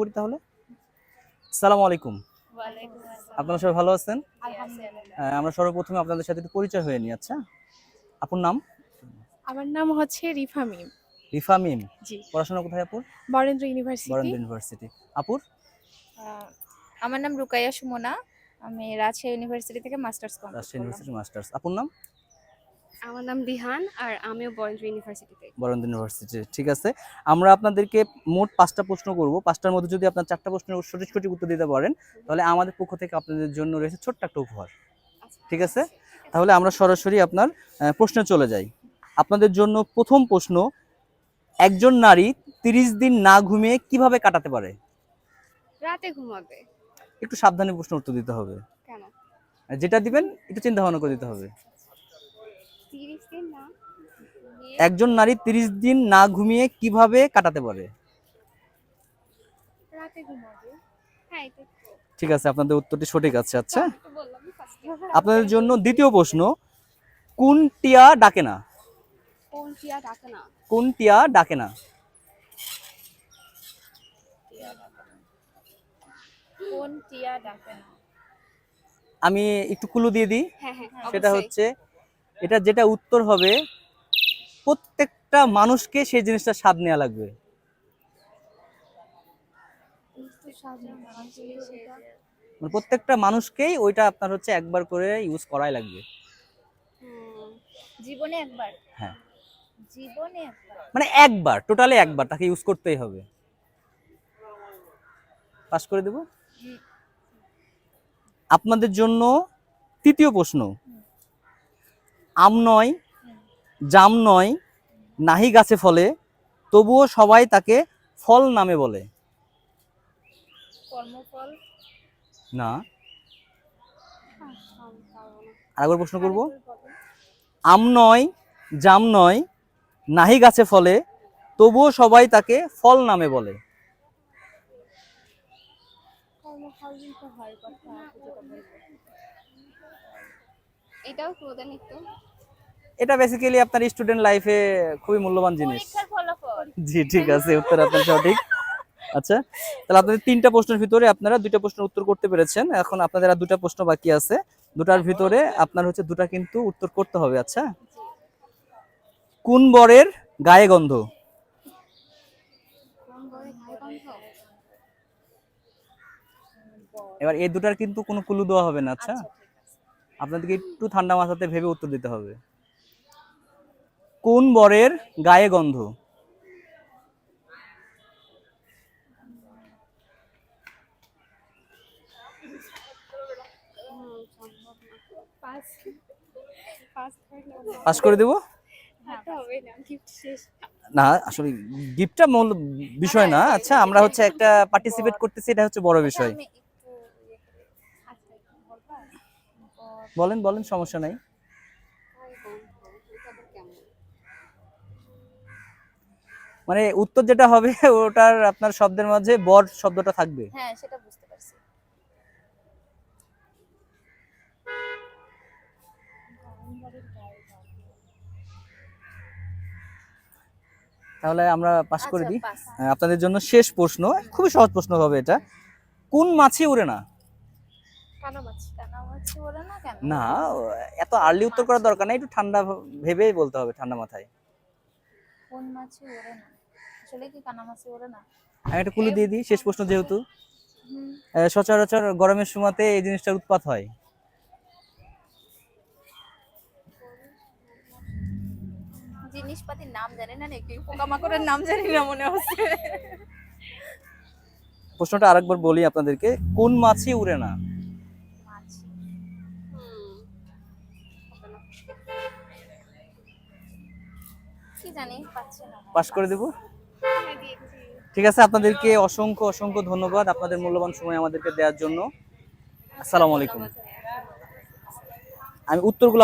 করি তাহলে। আসসালামু আলাইকুম। ওয়ালাইকুম আসসালাম। আপনারা সবাই ভালো আছেন? আলহামদুলিল্লাহ। আমরা সর্বপ্রথমে আপনাদের সাথে একটু পরিচয় হয়ে নিই। আচ্ছা, আপুর নাম? আমার নাম হচ্ছে রিফা মিম। রিফা মিম। জি। পড়াশোনা কোথায় আপুর? বরেন্দ্র ইউনিভার্সিটি। বরেন্দ্র ইউনিভার্সিটি। আপুর? আমার নাম রুকাইয়া সুমনা। আমি রাজশাহী ইউনিভার্সিটি থেকে মাস্টার্স কমপ্লিট রাজশাহী করলাম। University masters. আপুর নাম? আমার নাম দিহান আর আমিও বরেন্দ্র ইউনিভার্সিটিতে। বরেন্দ্র ইউনিভার্সিটি। ঠিক আছে, আমরা আপনাদেরকে মোট 5টা প্রশ্ন করব। 5টার মধ্যে যদি আপনার 4টা প্রশ্নের সঠিক সঠিক উত্তর দিতে পারেন তাহলে আমাদের পক্ষ থেকে আপনাদের জন্য রয়েছে ছোট্ট একটা উপহার। ঠিক আছে, তাহলে আমরা সরাসরি আপনার প্রশ্নে চলে যাই। আপনাদের জন্য প্রথম প্রশ্ন, একজন নারী 30 দিন না ঘুমিয়ে কিভাবে কাটাতে পারে? রাতে ঘুমাবে। একটু সাবধানে প্রশ্ন উত্তর দিতে হবে। কেন? যেটা দিবেন একটু চিন্তা ভাবনা করে দিতে হবে। 30 দিন না একজন নারী 30 দিন না ঘুমিয়ে কিভাবে কাটাতে পারে? রাতে ঘুমাবে। হ্যাঁ, এটা তো ঠিক আছে, আপনাদের উত্তরটি সঠিক আছে। আচ্ছা, বললামই ফার্স্টে। আপনাদের জন্য দ্বিতীয় প্রশ্ন, কোন টিয়া ডাকে না? কোন টিয়া ডাকে না? কোন টিয়া ডাকে না? কোন টিয়া ডাকে না? আমি একটু ক্লু দিয়ে দিই। হ্যাঁ হ্যাঁ, সেটা অবশ্যই। হচ্ছে, এটা যেটা উত্তর হবে প্রত্যেকটা মানুষকে সেই জিনিসটা স্বাদ নেওয়া লাগবে। মানে প্রত্যেকটা মানুষকেই ওইটা আপনার হচ্ছে একবার করে ইউজ করাই লাগবে। হুম, জীবনে একবার। হ্যাঁ, জীবনে একবার। মানে একবার, টোটালি একবার তাকে ইউজ করতেই হবে। পাস করে দেব। আপনাদের জন্য তৃতীয় প্রশ্ন, আম নয়, জাম নয়, নাহি গাছে ফলে, তবুও সবাই তাকে ফল নামে বলে। কর্মফল। না, পারবো না। আরেকবার প্রশ্ন করব। আম নয়, জাম নয়, নাহি গাছে ফলে, তবুও সবাই তাকে ফল নামে বলে। কর্মফল দিন তো হয় কথা। এটাও ক্লুদেন একটু। এটা বেসিক্যালি আপনার স্টুডেন্ট লাইফে খুবই মূল্যবান জিনিস। পরীক্ষার ফলাফল। জি, ঠিক আছে, উত্তর আপনার সঠিক। আচ্ছা, তাহলে আপনাদের 3টা প্রশ্নের ভিতরে আপনারা 2টা প্রশ্নের উত্তর করতে পেরেছেন। এখন আপনাদের আর 2টা প্রশ্ন বাকি আছে। 2টার ভিতরে আপনার হচ্ছে 2টা কিন্তু উত্তর করতে হবে। আচ্ছা, কোন বরের গায়ে গন্ধ? কোন বরে গায়ে গন্ধ? এবার এই 2টার কিন্তু কোনো ক্লু দেওয়া হবে না। আচ্ছা, আপনাদেরকে একটু ঠান্ডা মাথাতে ভেবে উত্তর দিতে হবে। কোন বরের গায়ে গন্ধ? সম্ভব না। পাস পাস করলে পাস করে দেব। হাতে হবে না, গিফট শেষ। না, আসলে গিফটটা মূল বিষয় না। আচ্ছা, আমরা হচ্ছে একটা পার্টিসিপেট করতেছি, এটা হচ্ছে বড় বিষয়। আমি একটু আচ্ছা, বলবা? বলেন বলেন, সমস্যা নাই। গায়ে গন্ধ, এটা আবার কেমন? মানে উত্তর যেটা হবে ওটার আপনার শব্দের মাঝে বর শব্দটা থাকবে। হ্যাঁ, সেটা বুঝতে পারছি। তাহলে আমরা পাস করে আচ্ছা, দিই। পাস। আপনাদের জন্য শেষ প্রশ্ন, খুবই সহজ প্রশ্ন হবে এটা। কোন মাছি উড়ে না? কানামাছি। কানামাছি ওরে না কেন? না, এত আর্লি উত্তর করার দরকার নাই, একটু ঠান্ডা ভেবেই বলতে হবে, ঠান্ডা মাথায়। কোন মাছি ওরে না? আসলে কি কানামাছি ওরে না? আমি একটা ক্লু দিয়ে দিই, শেষ প্রশ্ন যেহেতু। সচরাচর গরমের সময়তে এই জিনিসটার উৎপাত হয়। জিনিসপাতির নাম জানি না নাকি, পোকামাকড়ের নাম জানি না মনে হচ্ছে। প্রশ্নটা আরেকবার বলি আপনাদেরকে, কোন মাছি উড়ে না? মাছি। হবে না। কি জানি, পাচ্ছি না। পাস করে দেব। হ্যাঁ, দিয়েছি। ঠিক আছে, আপনাদেরকে অসংখ্য অসংখ্য ধন্যবাদ আপনাদের মূল্যবান সময় আমাদেরকে দেওয়ার জন্য। আসসালামু আলাইকুম। আমি উত্তরগুলো